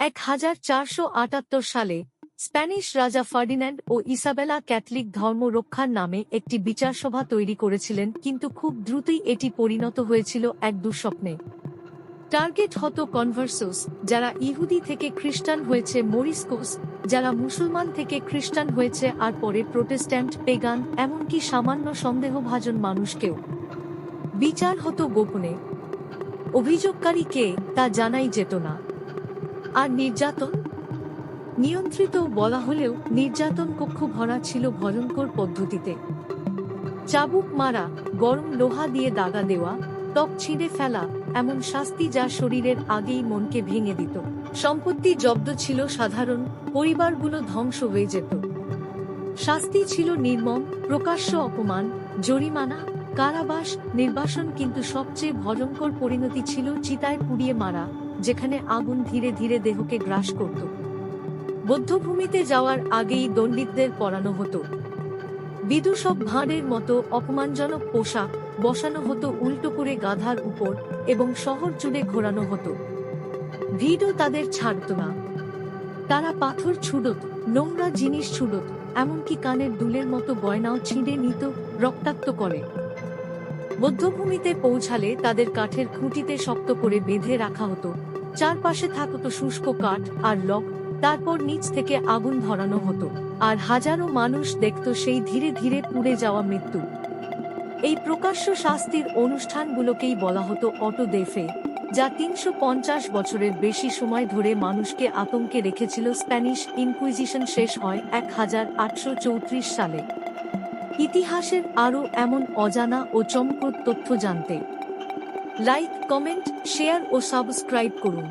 1478 সালে স্প্যানিশ রাজা ফার্ডিন্যান্ড ও Isabella Catholic ধর্ম রক্ষার নামে একটি বিচারসভা তৈরি করেছিলেন, কিন্তু খুব দ্রুতই এটি পরিণত হয়েছিল এক দুঃস্বপ্নে। টার্গেট হতো কনভার্সোস, যারা ইহুদি থেকে খ্রিস্টান হয়েছে, মরিস্কোস, যারা মুসলমান থেকে খ্রিস্টান হয়েছে, আর পরে প্রোটেস্ট্যান্ট, পেগান, এমনকি সামান্য সন্দেহভাজন মানুষকেও। বিচার হতো গোপনে। অভিযোগকারী কে তা জানাই যেত না। আর নির্যাতন নিয়ন্ত্রিত বলা হলেও নির্যাতন কক্ষ ভরা ছিল ভয়ঙ্কর পদ্ধতিতে। চাবুক মারা, গরম লোহা দিয়ে দাগা দেওয়া, ত্বক ছিঁড়ে ফেলা, এমন শাস্তি যা শরীরের আগেই মনকে ভেঙে দিত। সম্পত্তি জব্দ ছিল সাধারণ, পরিবারগুলো ধ্বংস হয়ে যেত। শাস্তি ছিল নির্মম, প্রকাশ্য অপমান, জরিমানা, কারাবাস, নির্বাসন, কিন্তু সবচেয়ে ভয়ঙ্কর পরিণতি ছিল চিতায় পুড়িয়ে মারা, যেখানে আগুন ধীরে ধীরে দেহকে গ্রাস করত। বধ্যভূমিতে যাওয়ার আগেই দণ্ডিতদের পরানো হতো। বিদূষক ভাঁড়ের মতো অপমানজনক পোশাক বসানো হতো উল্টো করে গাধার উপর, এবং শহর জুড়ে ঘোরানো হতো। ভিড়ও তাদের ছাড়ত না। তারা পাথর ছুড়ত, নোংরা জিনিস ছুড়ত, এমনকি কানের দুলের মতো গয়নাও ছিঁড়ে নিত, রক্তাক্ত করে। বধ্যভূমিতে পৌঁছালে তাদের কাঠের খুঁটিতে শক্ত করে বেঁধে রাখা হতো। চারপাশে থাকত শুষ্ক কাঠ আর লক, তারপর নিচ থেকে আগুন ধরানো হতো, আর হাজারো মানুষ দেখত সেই ধীরে ধীরে পুড়ে যাওয়া মৃত্যু। এই প্রকাশ্য শাস্তির অনুষ্ঠানগুলোকেই বলা হতো অটো দে ফে, যা 350 বছরের বেশি সময় ধরে মানুষকে আতঙ্কে রেখেছিল। স্প্যানিশ ইনকুইজিশন শেষ হয় 1834 সালে। ইতিহাসের আরও এমন অজানা ও চমকপ্রদ তথ্য জানতে লাইক, কমেন্ট, শেয়ার ও সাবস্ক্রাইব করুন।